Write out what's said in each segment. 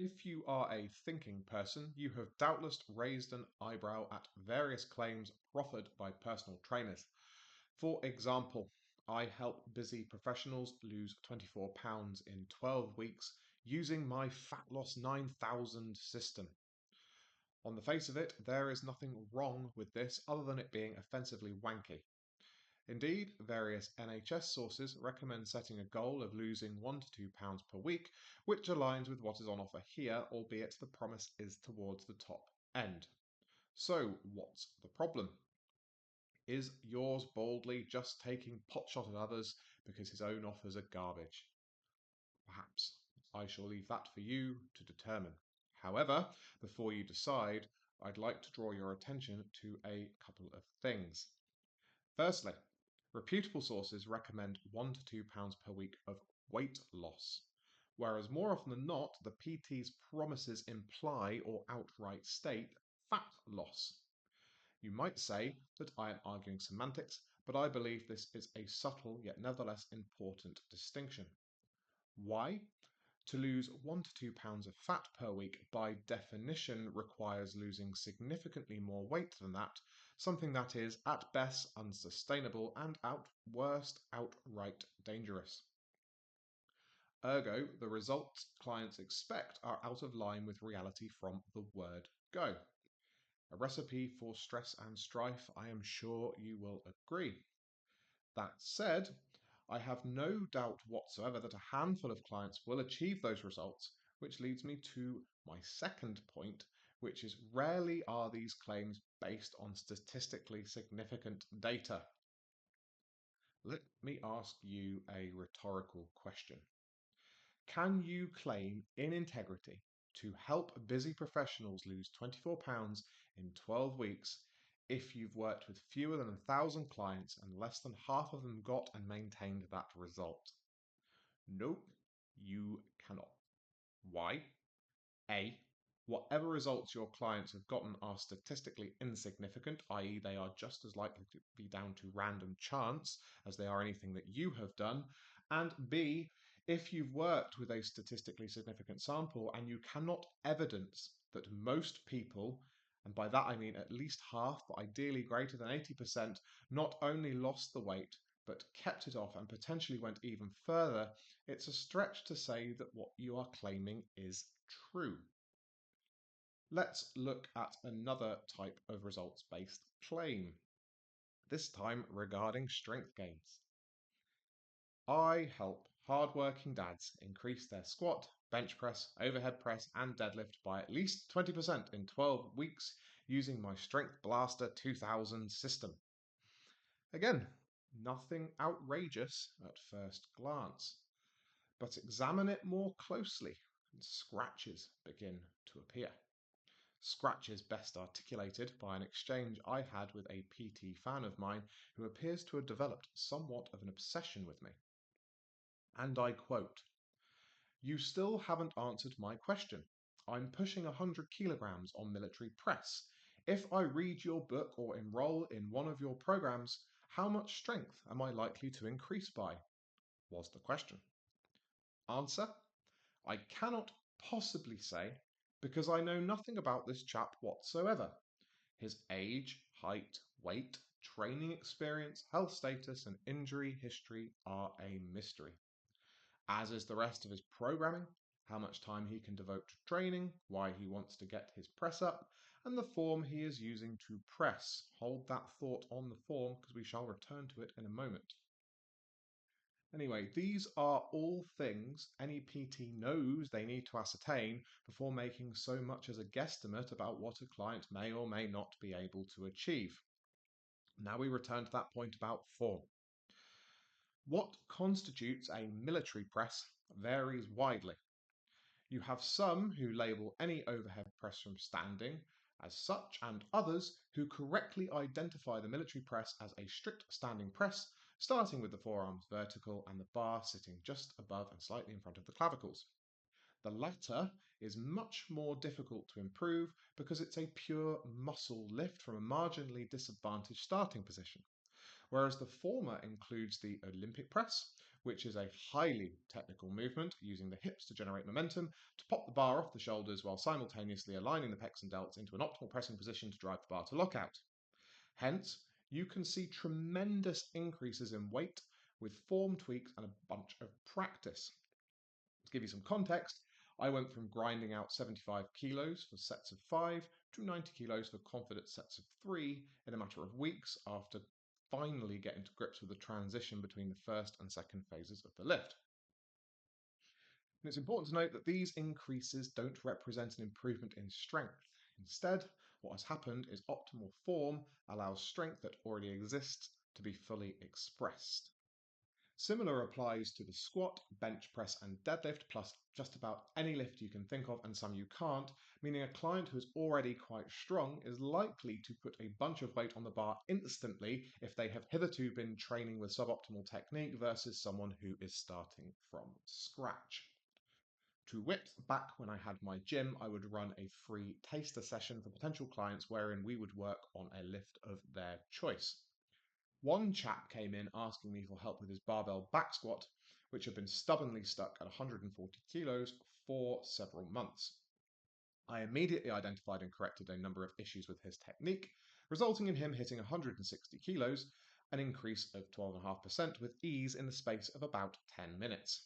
If you are a thinking person, you have doubtless raised an eyebrow at various claims proffered by personal trainers. For example, I help busy professionals lose 24 pounds in 12 weeks using my Fat Loss 9000 system. On the face of it, there is nothing wrong with this other than it being offensively wanky. Indeed, various NHS sources recommend setting a goal of losing 1 to 2 pounds per week, which aligns with what is on offer here, albeit the promise is towards the top end. So, what's the problem? Is yours boldly just taking potshot at others because his own offers are garbage? Perhaps. I shall leave that for you to determine. However, before you decide, I'd like to draw your attention to a couple of things. Firstly, reputable sources recommend 1 to 2 pounds per week of weight loss, whereas more often than not, the PT's promises imply or outright state fat loss. You might say that I am arguing semantics, but I believe this is a subtle yet nevertheless important distinction. Why? To lose 1 to 2 pounds of fat per week by definition requires losing significantly more weight than that, something that is at best unsustainable and at worst outright dangerous. Ergo, the results clients expect are out of line with reality from the word go. A recipe for stress and strife, I am sure you will agree. That said, I have no doubt whatsoever that a handful of clients will achieve those results, which leads me to my second point, which is rarely are these claims based on statistically significant data. Let me ask you a rhetorical question. Can you claim in integrity to help busy professionals lose 24 pounds in 12 weeks if you've worked with fewer than 1,000 clients and less than half of them got and maintained that result? Nope, you cannot. Why? A. Whatever results your clients have gotten are statistically insignificant, i.e., they are just as likely to be down to random chance as they are anything that you have done. And B. If you've worked with a statistically significant sample and you cannot evidence that most people, and by that I mean at least half, but ideally greater than 80%, not only lost the weight, but kept it off and potentially went even further, it's a stretch to say that what you are claiming is true. Let's look at another type of results-based claim, this time regarding strength gains. I help hard-working dads increase their squat, bench press, overhead press, and deadlift by at least 20% in 12 weeks using my Strength Blaster 2000 system. Again, nothing outrageous at first glance, but examine it more closely and scratches begin to appear. Scratches best articulated by an exchange I had with a PT fan of mine who appears to have developed somewhat of an obsession with me. And I quote, "You still haven't answered my question. I'm pushing 100 kilograms on military press. If I read your book or enroll in one of your programs, how much strength am I likely to increase by?" was the question. Answer: I cannot possibly say because I know nothing about this chap whatsoever. His age, height, weight, training experience, health status, and injury history are a mystery, as is the rest of his programming, how much time he can devote to training, why he wants to get his press up, and the form he is using to press. Hold that thought on the form because we shall return to it in a moment. Anyway, these are all things any PT knows they need to ascertain before making so much as a guesstimate about what a client may or may not be able to achieve. Now we return to that point about form. What constitutes a military press varies widely. You have some who label any overhead press from standing as such, and others who correctly identify the military press as a strict standing press, starting with the forearms vertical and the bar sitting just above and slightly in front of the clavicles. The latter is much more difficult to improve because it's a pure muscle lift from a marginally disadvantaged starting position, whereas the former includes the Olympic press, which is a highly technical movement using the hips to generate momentum to pop the bar off the shoulders while simultaneously aligning the pecs and delts into an optimal pressing position to drive the bar to lockout. Hence, you can see tremendous increases in weight with form tweaks and a bunch of practice. To give you some context, I went from grinding out 75 kilos for sets of 5 to 90 kilos for confident sets of 3 in a matter of weeks after finally getting to grips with the transition between the first and second phases of the lift. And it's important to note that these increases don't represent an improvement in strength. Instead, what has happened is optimal form allows strength that already exists to be fully expressed. Similar applies to the squat, bench press, and deadlift, plus just about any lift you can think of and some you can't, meaning a client who is already quite strong is likely to put a bunch of weight on the bar instantly if they have hitherto been training with suboptimal technique versus someone who is starting from scratch. To wit, back when I had my gym, I would run a free taster session for potential clients wherein we would work on a lift of their choice. One chap came in asking me for help with his barbell back squat, which had been stubbornly stuck at 140 kilos for several months. I immediately identified and corrected a number of issues with his technique, resulting in him hitting 160 kilos, an increase of 12.5% with ease in the space of about 10 minutes.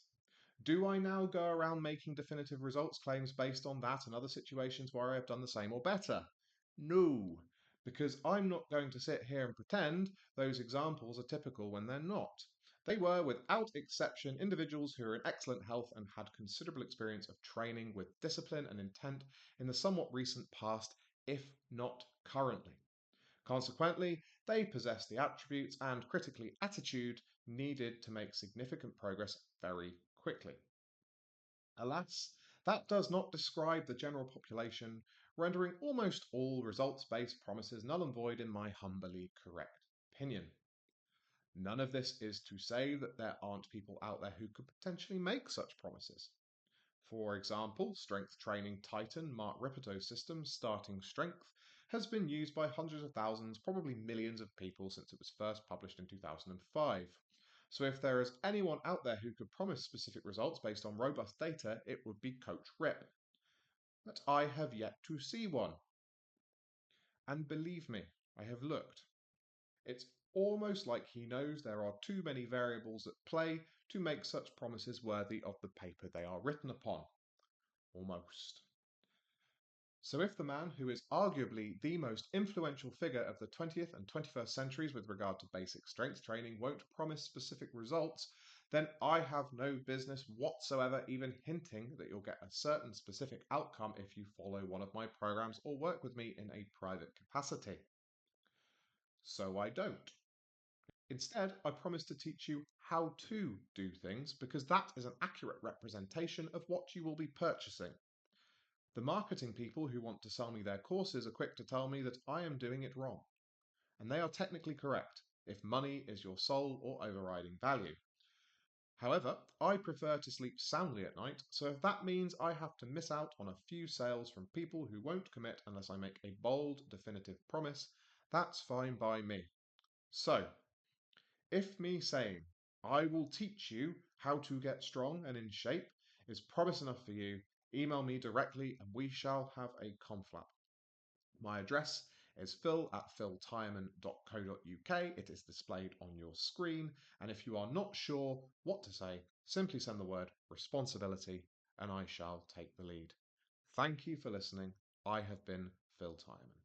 Do I now go around making definitive results claims based on that and other situations where I have done the same or better? No, because I'm not going to sit here and pretend those examples are typical when they're not. They were, without exception, individuals who are in excellent health and had considerable experience of training with discipline and intent in the somewhat recent past, if not currently. Consequently, they possess the attributes and, critically, attitude needed to make significant progress very quickly. Alas, that does not describe the general population, rendering almost all results-based promises null and void in my humbly correct opinion. None of this is to say that there aren't people out there who could potentially make such promises. For example, strength training titan Mark Rippetoe's system, Starting Strength, has been used by hundreds of thousands, probably millions of people since it was first published in 2005. So if there is anyone out there who could promise specific results based on robust data, it would be Coach Rip. But I have yet to see one. And believe me, I have looked. It's almost like he knows there are too many variables at play to make such promises worthy of the paper they are written upon. Almost. So if the man who is arguably the most influential figure of the 20th and 21st centuries with regard to basic strength training won't promise specific results, then I have no business whatsoever even hinting that you'll get a certain specific outcome if you follow one of my programs or work with me in a private capacity. So I don't. Instead, I promise to teach you how to do things because that is an accurate representation of what you will be purchasing. The marketing people who want to sell me their courses are quick to tell me that I am doing it wrong. And they are technically correct, if money is your sole or overriding value. However, I prefer to sleep soundly at night, so if that means I have to miss out on a few sales from people who won't commit unless I make a bold, definitive promise, that's fine by me. So, if me saying, I will teach you how to get strong and in shape is promise enough for you, email me directly and we shall have a conflap. My address is phil@philtyreman.co.uk. It is displayed on your screen. And if you are not sure what to say, simply send the word responsibility and I shall take the lead. Thank you for listening. I have been Phil Tyreman.